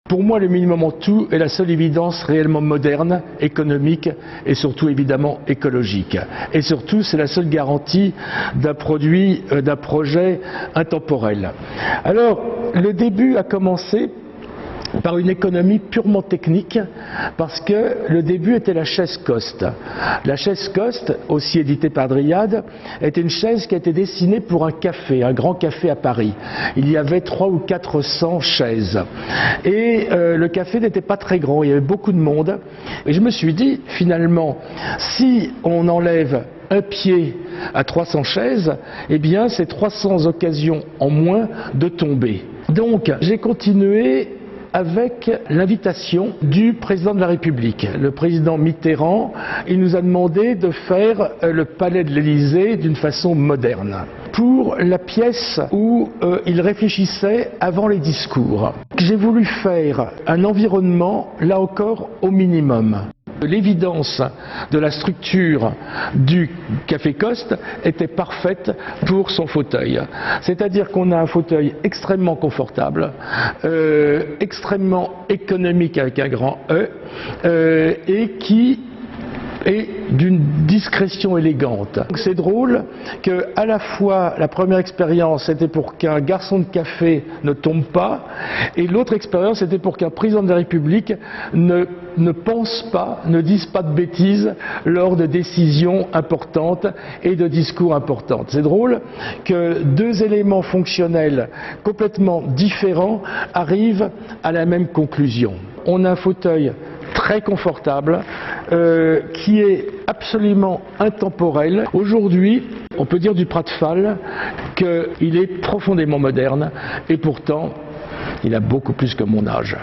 Pour moi, le minimum en tout est la seule évidence réellement moderne, économique et surtout évidemment écologique. Et surtout, c'est la seule garantie d'un projet intemporel. Alors, le début a commencé par une économie purement technique, parce que le début était la chaise Coste. La chaise Coste, aussi éditée par Dryade, était une chaise qui a été dessinée pour un café, un grand café à Paris. Il y avait 300 ou 400 chaises. Et le café n'était pas très grand, il y avait beaucoup de monde. Et je me suis dit, finalement, si on enlève un pied à 300 chaises, eh bien c'est 300 occasions en moins de tomber. Donc j'ai continué avec l'invitation du président de la République. Le président Mitterrand, il nous a demandé de faire le palais de l'Élysée d'une façon moderne, pour la pièce où il réfléchissait avant les discours. J'ai voulu faire un environnement, là encore, au minimum. L'évidence de la structure du Café Coste était parfaite pour son fauteuil. C'est-à-dire qu'on a un fauteuil extrêmement confortable, extrêmement économique avec un grand E, et qui est d'une discrétion élégante. C'est drôle que à la fois la première expérience était pour qu'un garçon de café ne tombe pas, et l'autre expérience était pour qu'un président de la République ne pense pas, ne dise pas de bêtises lors de décisions importantes et de discours importants. C'est drôle que deux éléments fonctionnels complètement différents arrivent à la même conclusion. On a un fauteuil très confortable, qui est absolument intemporel. Aujourd'hui, on peut dire du Pratfall qu'il est profondément moderne, et pourtant, il a beaucoup plus que mon âge.